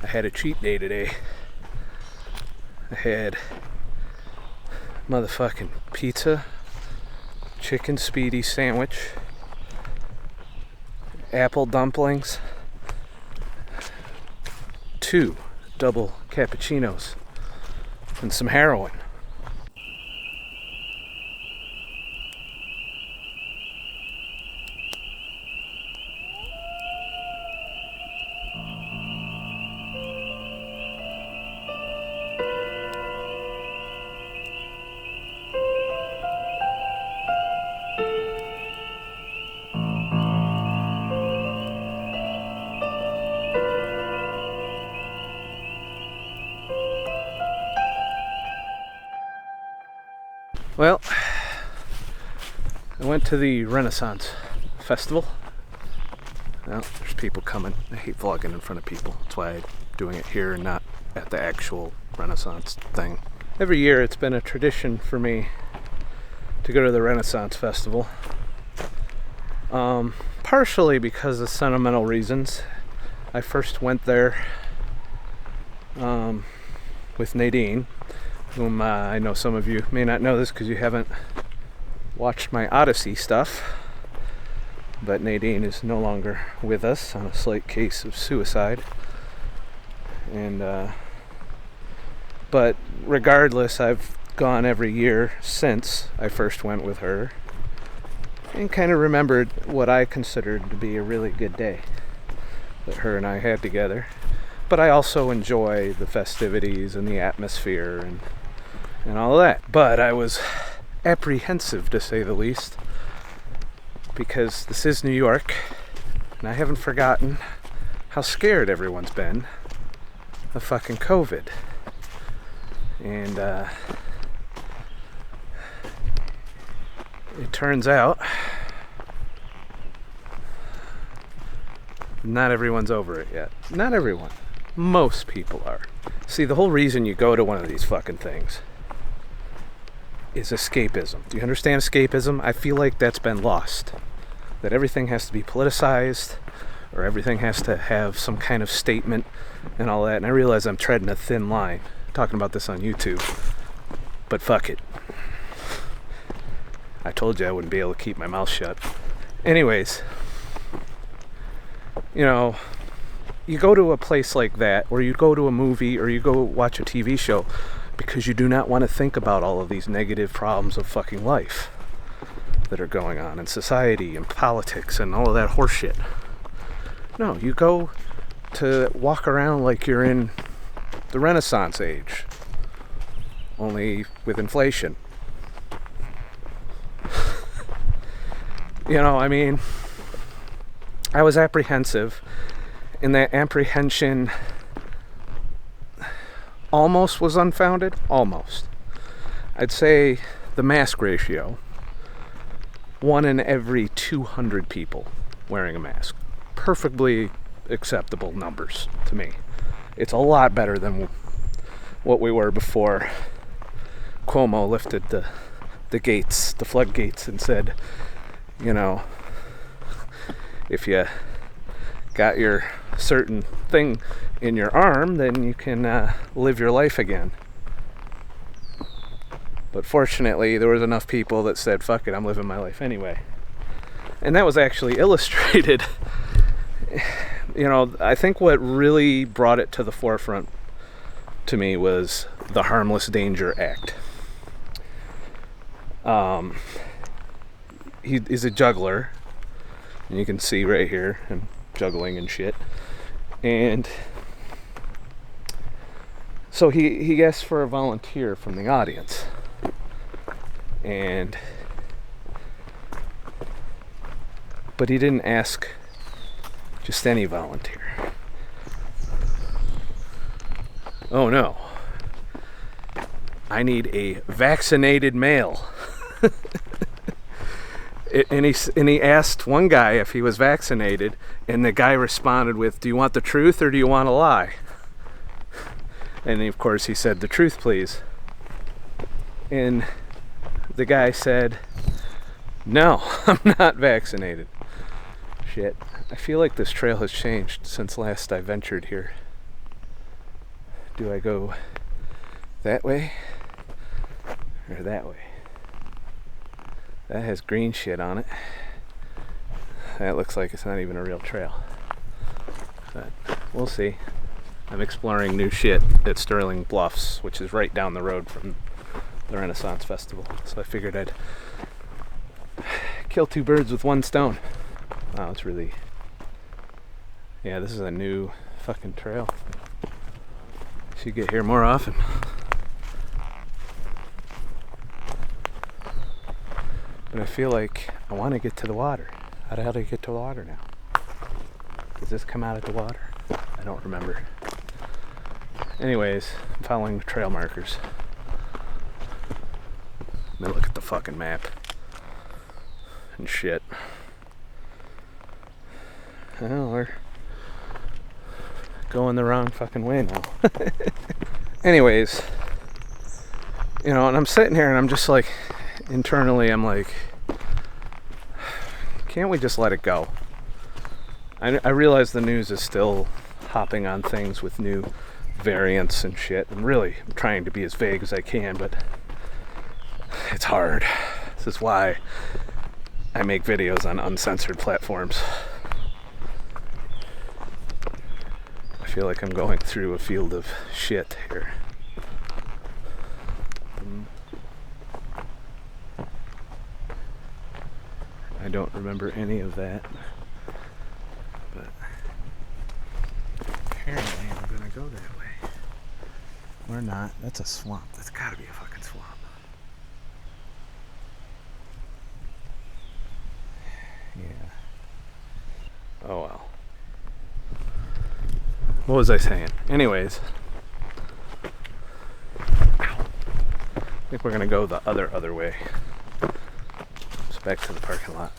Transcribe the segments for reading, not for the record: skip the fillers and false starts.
I had a cheat day today. I had motherfucking pizza, chicken speedy sandwich, apple dumplings, 2 double cappuccinos, and some heroin. Well, I went to the Renaissance Festival. Well, there's people coming. I hate vlogging in front of people. That's why I'm doing it here and not at the actual Renaissance thing. Every year it's been a tradition for me to go to the Renaissance Festival. Partially because of sentimental reasons. I first went there with Nadine, whom I know some of you may not know this because you haven't watched my Odysee stuff, but Nadine is no longer with us on a slight case of suicide. And but regardless, I've gone every year since I first went with her and kind of remembered what I considered to be a really good day that her and I had together. But I also enjoy the festivities and the atmosphere and all of that. But I was apprehensive, to say the least, because this is New York, and I haven't forgotten how scared everyone's been of fucking COVID. And it turns out not everyone's over it yet. Not everyone. Most people are. See, the whole reason you go to one of these fucking things is escapism. Do you understand escapism? I feel like that's been lost. That everything has to be politicized, or everything has to have some kind of statement and all that. And I realize I'm treading a thin line talking about this on YouTube, but fuck it. I told you I wouldn't be able to keep my mouth shut. Anyways, you know, you go to a place like that, or you go to a movie, or you go watch a TV show because you do not want to think about all of these negative problems of fucking life that are going on in society and politics and all of that horseshit. No, you go to walk around like you're in the Renaissance age, only with inflation. You know, I mean, I was apprehensive, and that apprehension almost was unfounded. Almost. I'd say the mask ratio, 1 in every 200 people wearing a mask. Perfectly acceptable numbers to me. It's a lot better than what we were before Cuomo lifted the gates, the floodgates, and said, you know, if you got your certain thing in your arm, then you can live your life again. But fortunately, there was enough people that said, fuck it, I'm living my life anyway. And that was actually illustrated. You know, I think what really brought it to the forefront to me was the Harmless Danger Act. He is a juggler, and you can see right here him juggling and shit. And so he asked for a volunteer from the audience. But he didn't ask just any volunteer. Oh no. I need a vaccinated male. And he asked one guy if he was vaccinated, and the guy responded with, do you want the truth or do you want a lie? And of course he said, the truth, please. And the guy said, no, I'm not vaccinated. Shit. I feel like this trail has changed since last I ventured here. Do I go that way or that way? That has green shit on it. That looks like it's not even a real trail. But we'll see. I'm exploring new shit at Stirling Bluffs, which is right down the road from the Renaissance Festival. So I figured I'd kill two birds with one stone. Wow, it's really... Yeah, this is a new fucking trail. Should get here more often. But I feel like I want to get to the water. How the hell do I get to the water now? Does this come out at the water? I don't remember. Anyways, I'm following the trail markers. Let me look at the fucking map. And shit. Well, we're going the wrong fucking way now. Anyways, you know, and I'm sitting here and I'm just like, internally I'm like, can't we just let it go? I realize the news is still hopping on things with new variants and shit. I'm really trying to be as vague as I can, but it's hard. This is why I make videos on uncensored platforms. I feel like I'm going through a field of shit here. I don't remember any of that, but apparently I'm gonna go that way. Or not. That's a swamp. That's gotta be a fucking swamp. Yeah. Oh well. What was I saying? Anyways, I think we're gonna go the other way. Just back to the parking lot.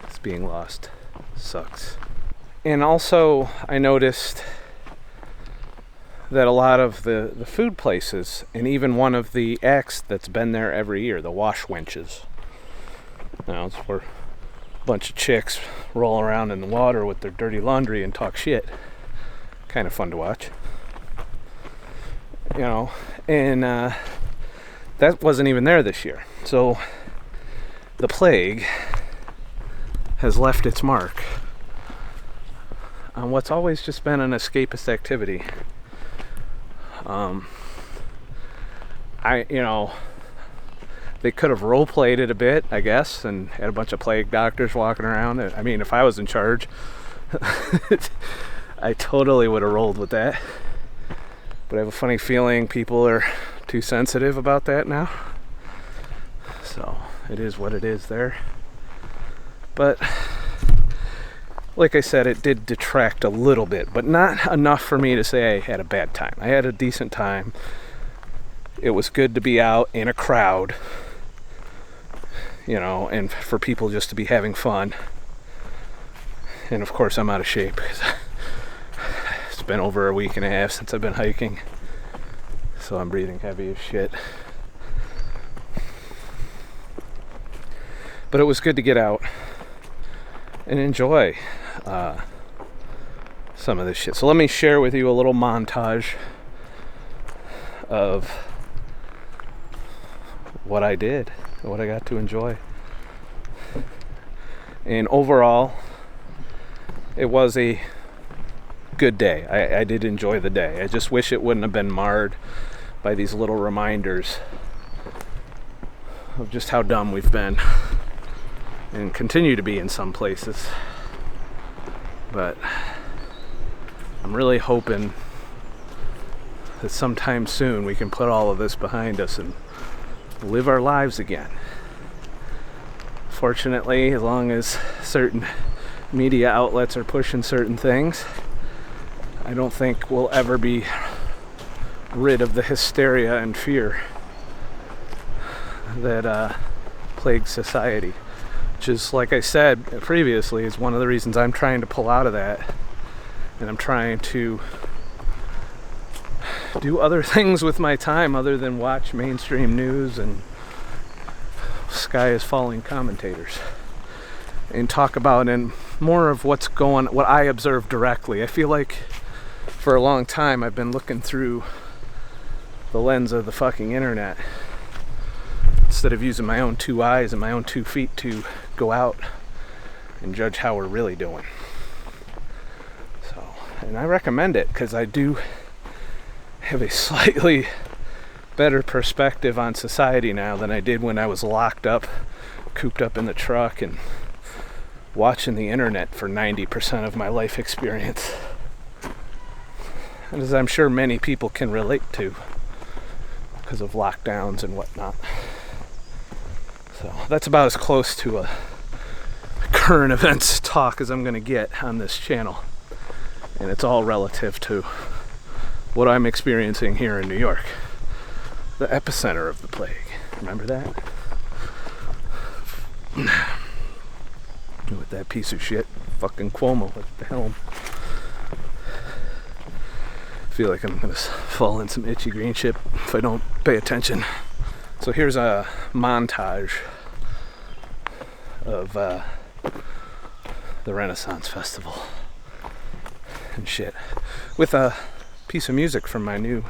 This being lost sucks. And also, I noticed that a lot of the food places, and even one of the acts that's been there every year, the wash wenches. Now, it's where a bunch of chicks roll around in the water with their dirty laundry and talk shit. Kind of fun to watch. You know, and that wasn't even there this year. So the plague has left its mark on what's always just been an escapist activity. They could have role-played it a bit, I guess, and had a bunch of plague doctors walking around. I mean, if I was in charge, I totally would have rolled with that. But I have a funny feeling people are too sensitive about that now. So, it is what it is there. But, like I said, it did detract a little bit, but not enough for me to say I had a bad time. I had a decent time. It was good to be out in a crowd, you know, and for people just to be having fun. And of course I'm out of shape because it's been over a week and a half since I've been hiking, so I'm breathing heavy as shit. But it was good to get out and enjoy some of this shit. So let me share with you a little montage of what I did, what I got to enjoy. And overall, it was a good day. I did enjoy the day. I just wish it wouldn't have been marred by these little reminders of just how dumb we've been and continue to be in some places. But I'm really hoping that sometime soon we can put all of this behind us and live our lives again. Fortunately, as long as certain media outlets are pushing certain things, I don't think we'll ever be rid of the hysteria and fear that plagues society. Which is, like I said previously, is one of the reasons I'm trying to pull out of that. And I'm trying to do other things with my time other than watch mainstream news and sky is falling commentators, and talk about and more of what I observe directly. I feel like for a long time I've been looking through the lens of the fucking internet instead of using my own two eyes and my own 2 feet to go out and judge how we're really doing. So, and I recommend it because I do have a slightly better perspective on society now than I did when I was locked up, cooped up in the truck and watching the internet for 90% of my life experience. And as I'm sure many people can relate to because of lockdowns and whatnot. So that's about as close to a current events talk as I'm going to get on this channel. And it's all relative to what I'm experiencing here in New York, the epicenter of the plague. Remember that? With that piece of shit, fucking Cuomo at the helm. I feel like I'm gonna fall in some itchy green shit if I don't pay attention. So here's a montage of the Renaissance Festival and shit, with a piece of music from my new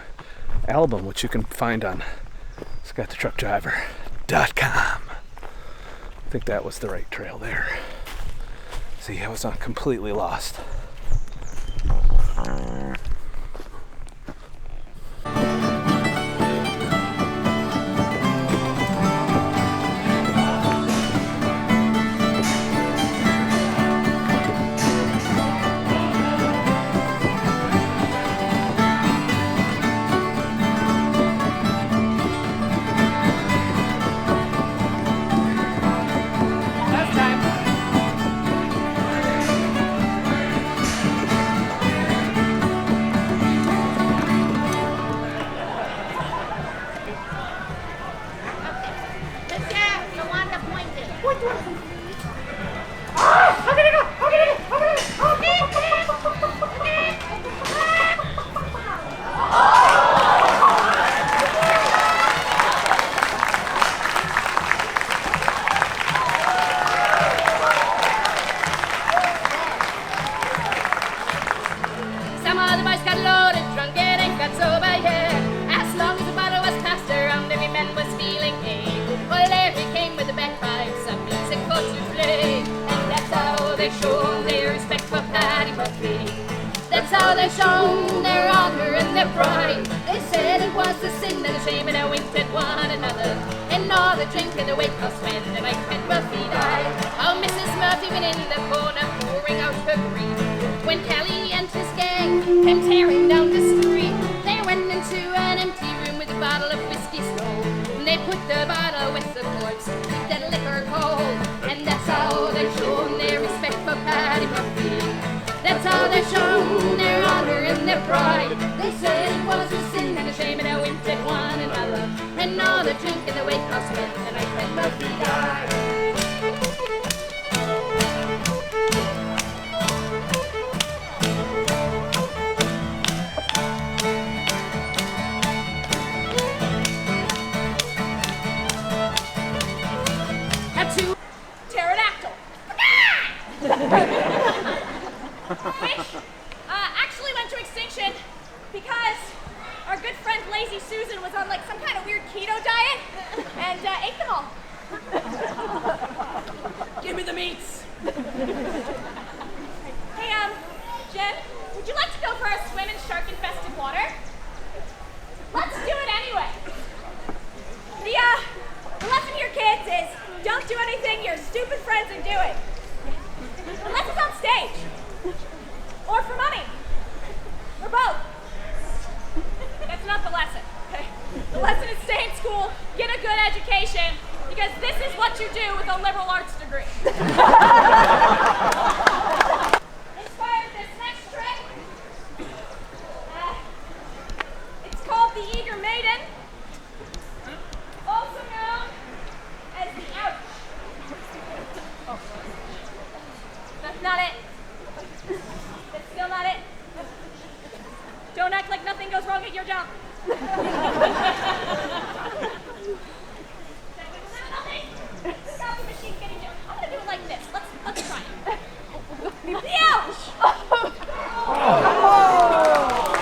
album, which you can find on ScottTheTruckDriver.com. I think that was the right trail there. See, I was not completely lost. That's how they shown their honor and their pride. They said it was the sin and the shame, and they winked at one another. And all the drink and the weight loss when the night when Murphy died. Oh, Mrs. Murphy went in the corner pouring out her grief when Kelly and his gang came tearing down the street. They went into an empty room with a bottle of whiskey stole. And they put the bottle with the corpse, keep that liquor cold. And that's how they shown their respect for Paddy Murphy. That's how they shown their honor and their pride. They said it was a sin and a shame, and they winked at one another. And all the drink and the weight loss when the night when Murphy died. Pterodactyl. Which actually went to extinction because our good friend Lazy Susan was on like some kind of weird keto diet and ate them all. Give me the meats. Hey, Jen, would you like to go for a swim in shark-infested water? Let's do it anyway. The lesson here, kids, is don't do anything your stupid friends are doing. Unless it's on stage. Or for money. Or both. That's not the lesson. Okay? The lesson is stay in school, get a good education, because this is what you do with a liberal arts degree. Inspired this next trick. It's called the Eager Maiden, also known as the Ouch. That's not it. That's still not it. Don't act like nothing goes wrong at your job. Stop the machine getting you. I'm gonna do it like this. Let's try it. The Ouch!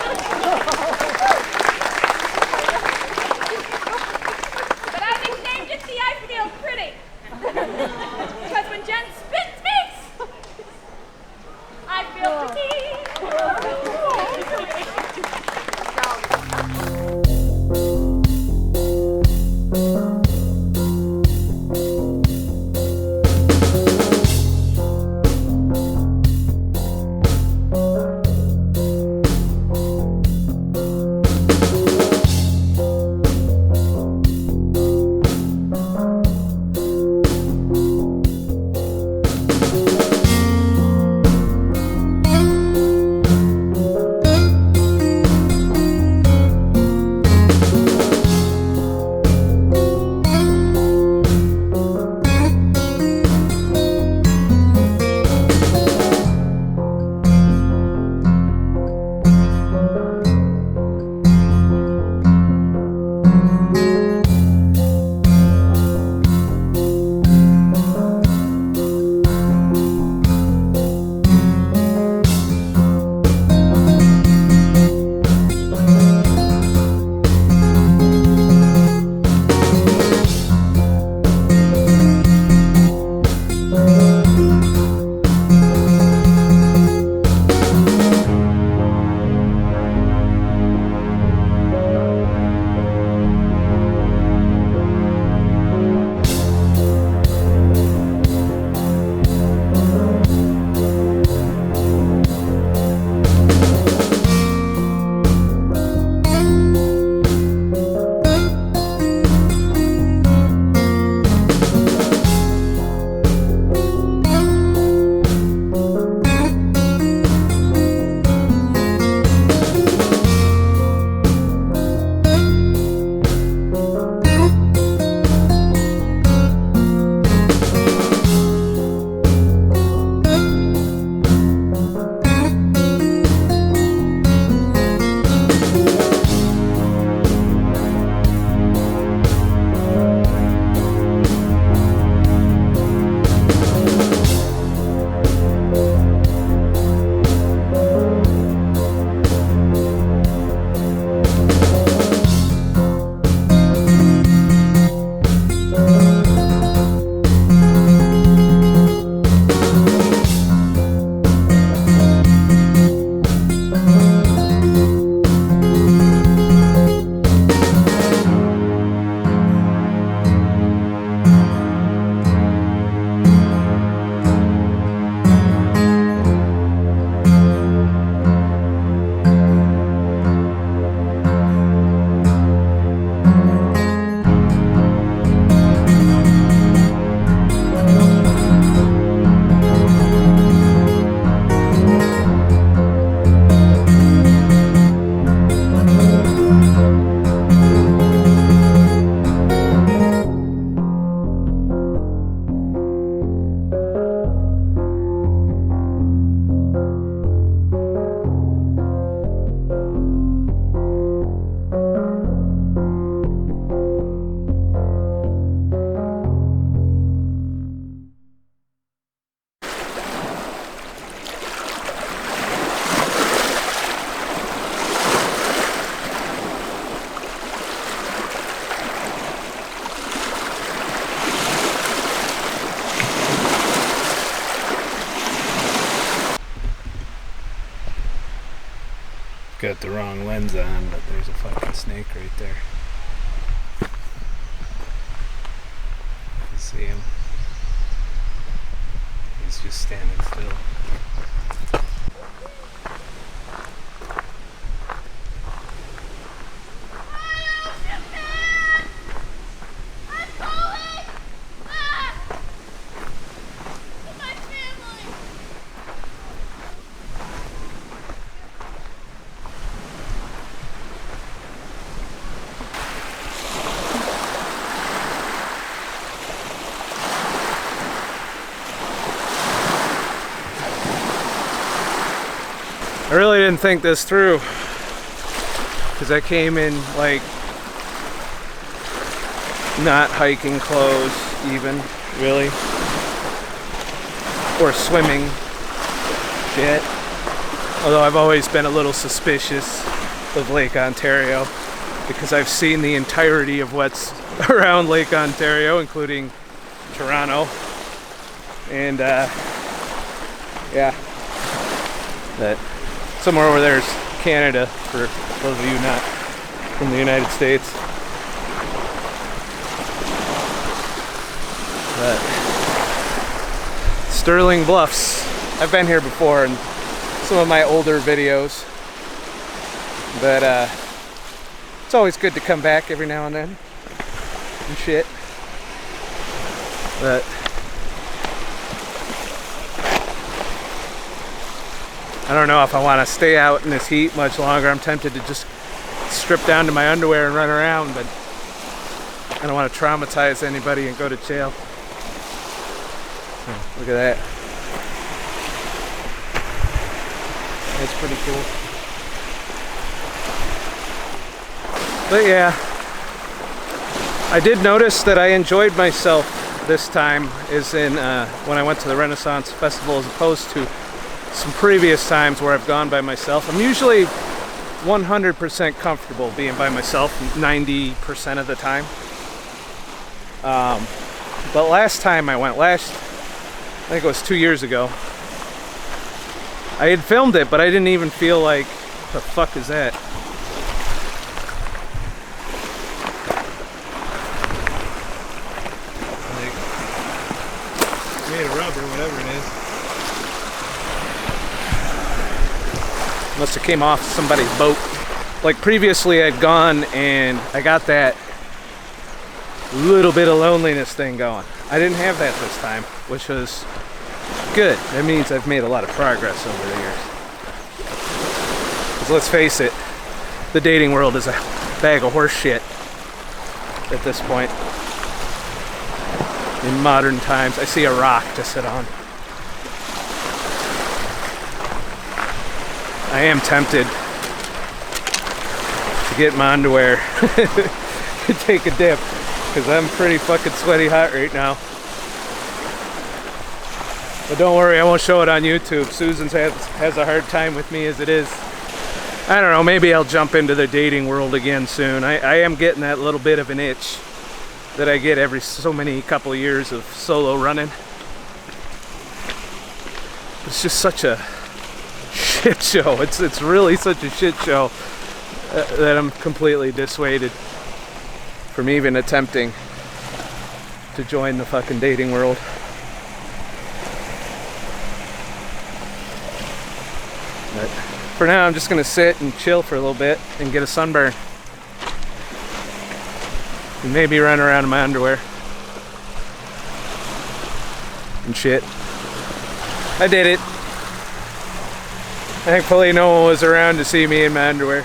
got the wrong lens on, but there's a fucking snake right there. You see him? He's just standing still. I really didn't think this through because I came in like not hiking clothes even, really, or swimming shit. Although I've always been a little suspicious of Lake Ontario because I've seen the entirety of what's around Lake Ontario, including Toronto, and yeah, that. Somewhere over there is Canada, for those of you not from the United States. But Stirling Bluffs. I've been here before in some of my older videos. But it's always good to come back every now and then and shit. But I don't know if I want to stay out in this heat much longer. I'm tempted to just strip down to my underwear and run around, but I don't want to traumatize anybody and go to jail. Oh, look at that. That's pretty cool. But yeah, I did notice that I enjoyed myself this time is in when I went to the Renaissance Festival as opposed to some previous times where I've gone by myself. I'm usually 100% comfortable being by myself 90% of the time. But last time I went, I think it was 2 years ago, I had filmed it, but I didn't even feel like, what the fuck is that? Like, made of rubber, whatever it is. Must have came off somebody's boat. Like previously I'd gone and I got that little bit of loneliness thing going. I didn't have that this time, which was good. That means I've made a lot of progress over the years. Because let's face it, the dating world is a bag of horse shit at this point. In modern times, I see a rock to sit on. I am tempted to get my underwear and take a dip because I'm pretty fucking sweaty hot right now. But don't worry, I won't show it on YouTube. Susan has a hard time with me as it is. I don't know, maybe I'll jump into the dating world again soon. I am getting that little bit of an itch that I get every so many couple of years of solo running. It's just such a shit show. It's really such a shit show that I'm completely dissuaded from even attempting to join the fucking dating world. But for now, I'm just gonna sit and chill for a little bit and get a sunburn. And maybe run around in my underwear. And shit. I did it. Thankfully no one was around to see me in my underwear.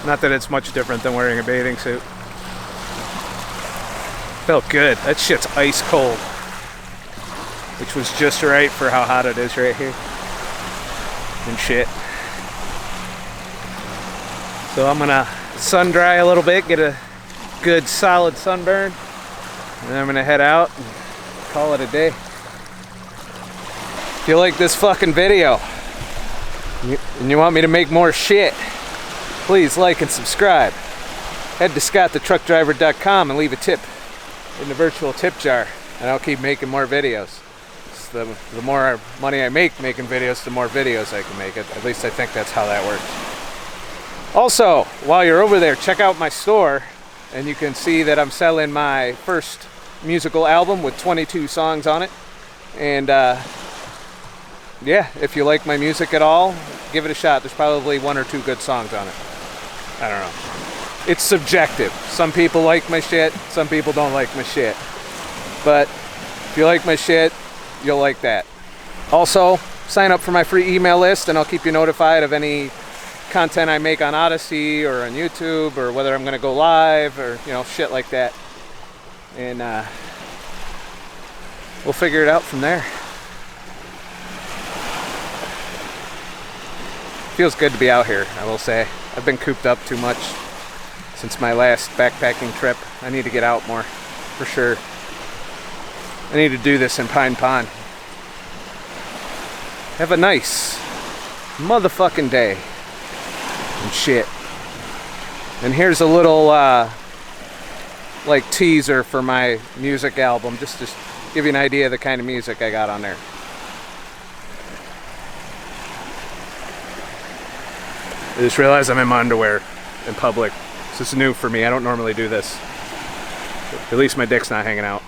Not that it's much different than wearing a bathing suit. Felt good. That shit's ice cold. Which was just right for how hot it is right here. And shit. So I'm gonna sun dry a little bit, get a good solid sunburn, and then I'm gonna head out and call it a day. If you like this fucking video and you want me to make more shit, please like and subscribe. Head to scottthetruckdriver.com and leave a tip in the virtual tip jar, and I'll keep making more videos. The more money I make making videos, the more videos I can make. At least I think that's how that works. Also, while you're over there, check out my store, and you can see that I'm selling my first musical album with 22 songs on it. And yeah, if you like my music at all, give it a shot. There's probably 1 or 2 good songs on it. I don't know. It's subjective. Some people like my shit, some people don't like my shit. But if you like my shit, you'll like that. Also, sign up for my free email list and I'll keep you notified of any content I make on Odysee or on YouTube, or whether I'm gonna go live, or shit like that. And we'll figure it out from there. Feels good to be out here, I will say. I've been cooped up too much since my last backpacking trip. I need to get out more, for sure. I need to do this in Pine Pond. Have a nice motherfucking day. And shit. And here's a little like teaser for my music album, just to give you an idea of the kind of music I got on there. I just realized I'm in my underwear in public. This is new for me. I don't normally do this. At least my dick's not hanging out.